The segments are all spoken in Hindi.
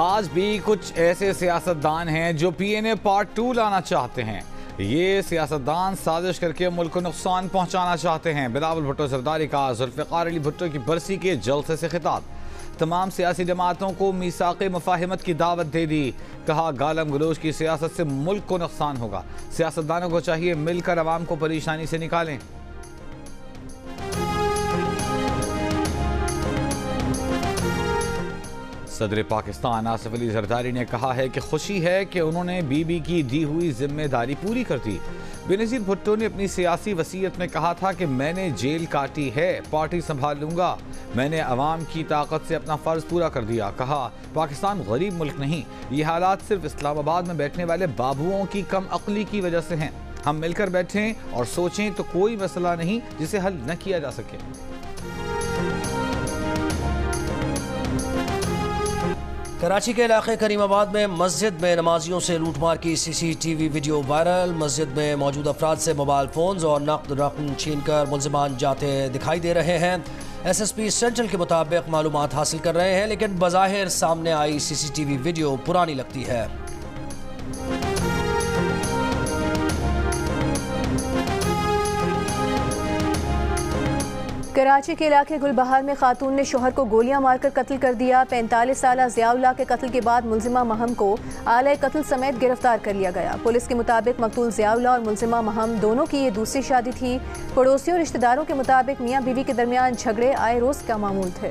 आज भी कुछ ऐसे सियासतदान हैं जो PNA पार्ट 2 लाना चाहते हैं। ये सियासतदान साजिश करके मुल्क को नुकसान पहुंचाना चाहते हैं। बिलावल भुट्टो जरदारी का जुल्फ़िकार अली भुट्टो की बरसी के जलसे से खिताब। तमाम सियासी जमातों को मीसाक़े मुफ़ाहिमत की दावत दे दी। कहा गालम गलोच की सियासत से मुल्क को नुकसान होगा। सियासतदानों को चाहिए मिलकर अवाम को परेशानी से निकालें। सदर पाकिस्तान आसिफ अली जरदारी ने कहा है कि खुशी है कि उन्होंने बीबी की दी हुई जिम्मेदारी पूरी कर दी। बेनज़ीर भुट्टो ने अपनी सियासी वसीयत में कहा था कि मैंने जेल काटी है, पार्टी संभाल लूंगा। मैंने अवाम की ताकत से अपना फ़र्ज पूरा कर दिया। कहा पाकिस्तान गरीब मुल्क नहीं, ये हालात सिर्फ इस्लामाबाद में बैठने वाले बाबुओं की कम अक्ली की वजह से हैं। हम मिलकर बैठें और सोचें तो कोई मसला नहीं जिसे हल न किया जा सके। कराची के इलाके करीमाबाद में मस्जिद में नमाजियों से लूटमार की CCTV वीडियो वायरल। मस्जिद में मौजूद अफराद से मोबाइल फोन्स और नकद रकम छीनकर मुल्जिमान जाते दिखाई दे रहे हैं। SSP सेंट्रल के मुताबिक मालूमात हासिल कर रहे हैं, लेकिन बज़ाहिर सामने आई CCTV वीडियो पुरानी लगती है। कराची के इलाके गुलबहार में खातून ने शोहर को गोलियां मारकर कत्ल कर दिया। 45 साला ज़ियाउल्लाह के कत्ल के बाद मुल्जिमा महम को आले कत्ल समेत गिरफ्तार कर लिया गया। पुलिस के मुताबिक मकतूल ज़ियाउल्लाह और मुल्जिमा महम दोनों की ये दूसरी शादी थी। पड़ोसियों और रिश्तेदारों के मुताबिक मियाँ बीवी के दरमियान झगड़े आए रोज़ का मामूल थे।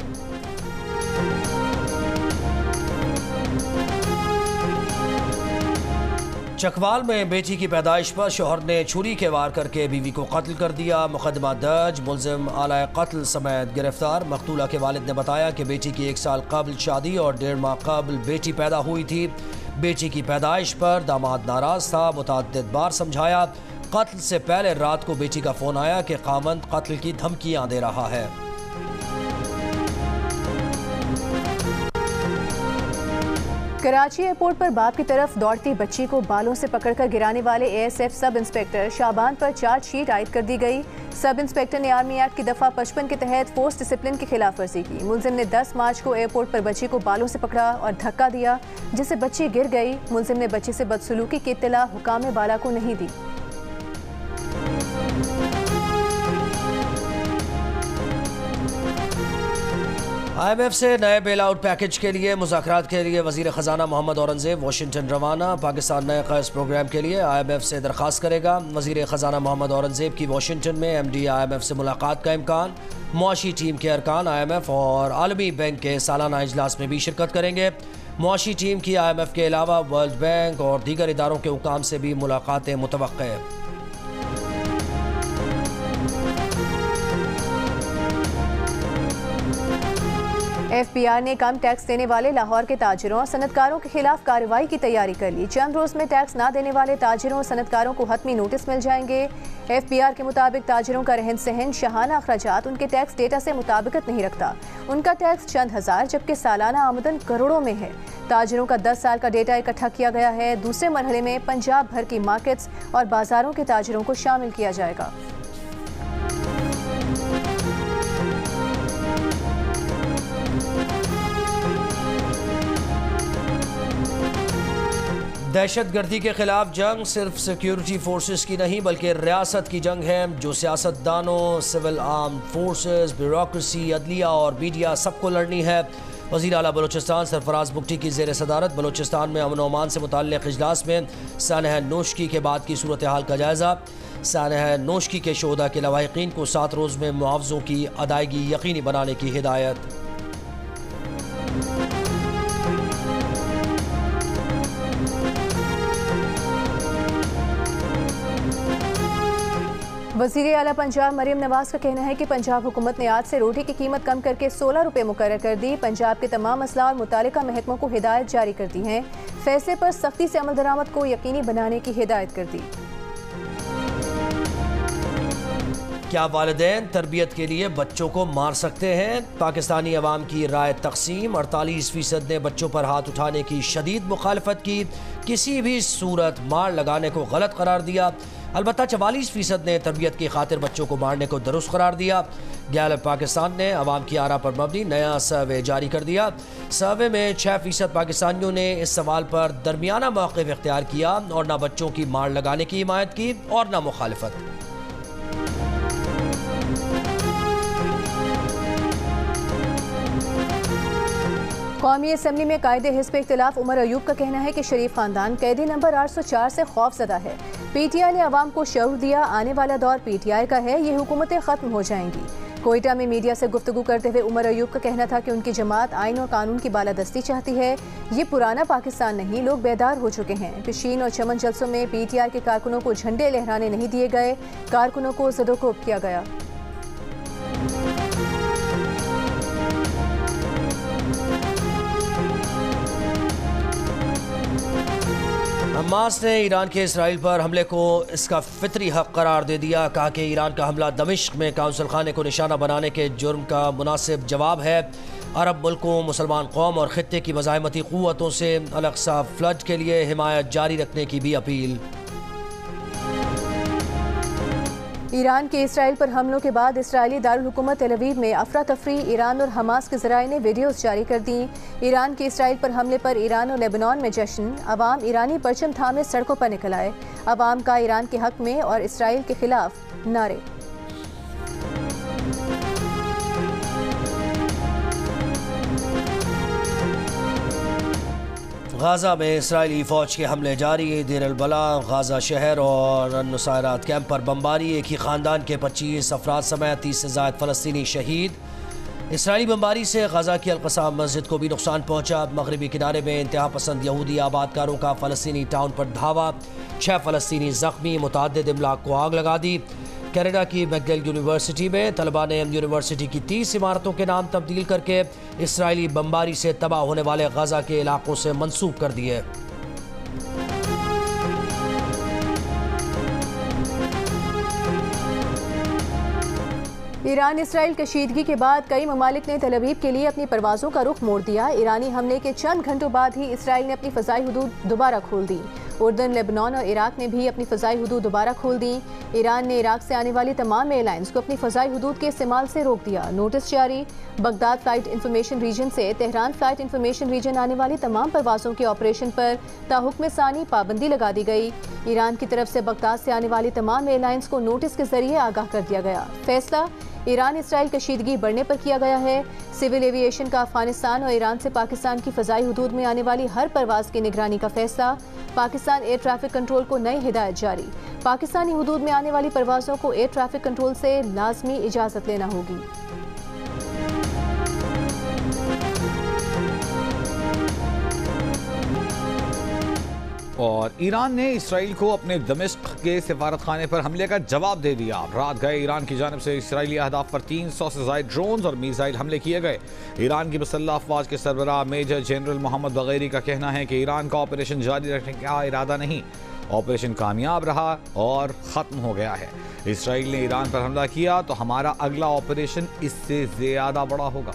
चकवाल में बेटी की पैदाइश पर शोहर ने छुरी के वार करके बीवी को कत्ल कर दिया। मुकदमा दर्ज, मुल्जिम आला कत्ल समेत गिरफ्तार। मकतूला के वालिद ने बताया कि बेटी की 1 साल कबल शादी और 1.5 माह कबल बेटी पैदा हुई थी। बेटी की पैदाइश पर दामाद नाराज था, मुतअद्दिद बार समझाया। कत्ल से पहले रात को बेटी का फोन आया कि खामंद कत्ल की धमकियां दे रहा है। कराची एयरपोर्ट पर बाप की तरफ दौड़ती बच्ची को बालों से पकड़कर गिराने वाले ASF सब इंस्पेक्टर शाबान पर चार्जशीट आयद कर दी गई। सब इंस्पेक्टर ने आर्मी एक्ट की दफ़ा 55 के तहत फोर्स डिसिप्लिन की खिलाफ वर्जी की। मुलजिम ने 10 मार्च को एयरपोर्ट पर बच्ची को बालों से पकड़ा और धक्का दिया, जिससे बच्ची गिर गई। मुलजिम ने बच्ची से बदसलूकी की इत्तला हुकाम बाला को नहीं दी। IMF से नए बेल आउट पैकेज के लिए मुज़ाकरात के लिए वज़ीर ख़जाना मोहम्मद औरंगज़ेब वाशिंगटन रवाना। पाकिस्तान नए कर्ज प्रोग्राम के लिए IMF से दरख्वास्त करेगा। वज़ीर ख़जाना मोहम्मद औरंगज़ेब की वाशिंगटन में MD IMF से मुलाकात का इम्कान। मुआशी टीम के अरकान IMF और आलमी बैंक के सालाना इजलास में भी शिरकत करेंगे। मुआशी टीम की IMF के अलावा वर्ल्ड बैंक और दीगर इदारों के हुकाम से भी मुलाकातें मुतवक्के हैं। FBR ने कम टैक्स देने वाले लाहौर के ताजिरों और सनतकारों के खिलाफ कार्रवाई की तैयारी कर ली। चंद रोज में टैक्स ना देने वाले ताजिरों और सनतकारों को हतमी नोटिस मिल जाएंगे। FBR के मुताबिक ताजिरों का रहन सहन, शाहाना अखराजात उनके टैक्स डेटा से मुताबिकत नहीं रखता। उनका टैक्स चंद हज़ार जबकि सालाना आमदन करोड़ों में है। ताजिरों का 10 साल का डेटा इकट्ठा किया गया है। दूसरे मरहले में पंजाब भर की मार्केट्स और बाजारों के ताजिरों को शामिल किया जाएगा। दहशतगर्दी के खिलाफ जंग सिर्फ सिक्योरिटी फोर्सेस की नहीं बल्कि रियासत की जंग है, जो सियासतदानों, सिविल आर्म फोर्सेस, ब्यूरोक्रेसी, अदलिया और मीडिया सबको लड़नी है। वज़ीर आला बलोचिस्तान सरफराज बुगटी की ज़ेर सदारत बलोचिस्तान में अमन अमान से मुताल्लिक़ इजलास में सानह नोशकी के बाद की सूरत हाल का जायज़ा। सानह नोशकी के शोहदा के लवाहिकीन को 7 रोज़ में मुआवज़ों की अदायगी यकीनी बनाने की हिदायत। वज़ीर आला पंजाब मरीम नवाज का कहना है कि पंजाब हुकूमत ने आज से रोटी की कीमत कम करके 16 रुपये मुकर्रर कर दी। पंजाब के तमाम असला और मुतालिका महकमों को हिदायत जारी कर दी है। फैसले पर सख्ती से अमल दरामद को यकीनी बनाने की हिदायत कर दी। क्या वालिदैन तरबियत के लिए बच्चों को मार सकते हैं? पाकिस्तानी अवाम की राय तकसीम। 48% ने बच्चों पर हाथ उठाने की शदीद मुखालफत की। किसी भी सूरत मार लगाने को गलत करार दिया। अलबत्ता 44% ने तरबियत की खातिर बच्चों को मारने को दुरुस्त करार दिया। गैलप पाकिस्तान ने अवाम की आरा पर मबनी नया सर्वे जारी कर दिया। सर्वे में 6% पाकिस्तानियों ने इस सवाल पर दरमियाना मौक़िफ़ इख्तियार किया और ना बच्चों की मार लगाने की हिमायत की और ना मुखालिफत। कौमी असम्बली में कायदे हिस्ब इख्तिलाफ उमर अयूब का कहना है कि शरीफ खानदान कैदी नंबर 804 से खौफजदा है। PTI ने अवाम को शऊर दिया, आने वाला दौर PTI का है, ये हुकूमतें ख़त्म हो जाएंगी। कोयटा में मीडिया से गुफ्तगू करते हुए उमर अयूब का कहना था कि उनकी जमात आइन और कानून की बालादस्ती चाहती है। ये पुराना पाकिस्तान नहीं, लोग बेदार हो चुके हैं। पिशीन और चमन जलसों में PTI के कारकुनों को झंडे लहराने नहीं दिए गए, कारकुनों को ज़दोकोब किया गया। हमास ने ईरान के इसराइल पर हमले को इसका फितरी हक करार दे दिया। कहा कि ईरान का हमला दमिश्क में काउंसिल खाने को निशाना बनाने के जुर्म का मुनासिब जवाब है। अरब मुल्कों, मुसलमान कौम और खित्ते की मज़ाहमती क़ुव्वतों से अल-अक़सा फ्लड के लिए हिमायत जारी रखने की भी अपील। ईरान के इसराइल पर हमलों के बाद इसराइली दारुल हुकूमत तेल अवीव में अफरा तफरी, ईरान और हमास के ज़राए ने वीडियोस जारी कर दी। ईरान के इसराइल पर हमले पर ईरान और लेबनान में जश्न, अवाम ईरानी परचम थामे सड़कों पर निकल आए। अवाम का ईरान के हक में और इसराइल के खिलाफ नारे। गाज़ा में इसराइली फ़ौज के हमले जारी, देर अल बला, गाज़ा शहर और नुसायरात कैंप पर बमबारी, एक ही ख़ानदान के 25 अफराद समेत 30 से ज़ायद फ़लस्तीनी शहीद। इसराइली बमबारी से गाज़ा की अल-क़साम मस्जिद को भी नुकसान पहुँचा। मगरबी किनारे में इंतहा पसंद यहूदी आबादकारों का फ़लस्तीनी टाउन पर धावा, 6 फ़लस्तीनी ज़ख्मी, मुतअद्दिद इमलाक को आग लगा दी। कनाडा की मैकगिल यूनिवर्सिटी में तलबा ने यूनिवर्सिटी की 30 इमारतों के नाम तब्दील करके इसराइली बमबारी से तबाह होने वाले गाज़ा के इलाकों से मंसूब कर दिए। ईरान इसराइल कशीदगी के बाद कई ममालिक ने तेल अवीव के लिए अपनी परवाज़ों का रुख मोड़ दिया। ईरानी हमले के चंद घंटों बाद ही इसराइल ने अपनी फ़ज़ाई हुदूद दोबारा खोल दी। उर्दन, लेबनान और इराक ने भी अपनी फ़ज़ाई हुदूद दोबारा खोल दी। ईरान ने इराक से आने वाली तमाम एयरलाइंस को अपनी फ़ज़ाई हुदूद के इस्तेमाल से रोक दिया। नोटिस जारी, बगदाद फ़्लाइट इंफॉर्मेशन रीजन से तेहरान फ़्लाइट इंफॉर्मेशन रीजन आने वाली तमाम परवाज़ों के ऑपरेशन पर ताहुक्म सानी पाबंदी लगा दी गई। ईरान की तरफ से बगदाद से आने वाली तमाम एयरलाइंस को नोटिस के जरिए आगाह कर दिया गया। फैसला ईरान इसराइल कशीदगी बढ़ने पर किया गया है। सिविल एविएशन का अफगानिस्तान और ईरान से पाकिस्तान की फ़ज़ाई हुदूद में आने वाली हर परवाज़ की निगरानी का फैसला। पाकिस्तान एयर ट्रैफिक कंट्रोल को नई हिदायत जारी, पाकिस्तानी हुदूद में आने वाली परवाज़ों को एयर ट्रैफिक कंट्रोल से लाजमी इजाज़त लेना होगी। और ईरान ने इसराइल को अपने दमिश्क के सिफारत खाने पर हमले का जवाब दे दिया। रात गए ईरान की जानिब से इसराइली अहदाफ पर 300 से ज़ायद ड्रोन्स और मिसाइल हमले किए गए। ईरान की मुसल्लह अफवाज के सरबराह मेजर जनरल मोहम्मद बगैरी का कहना है कि ईरान का ऑपरेशन जारी रखने का इरादा नहीं, ऑपरेशन कामयाब रहा और ख़त्म हो गया है। इसराइल ने ईरान पर हमला किया तो हमारा अगला ऑपरेशन इससे ज़्यादा बड़ा होगा।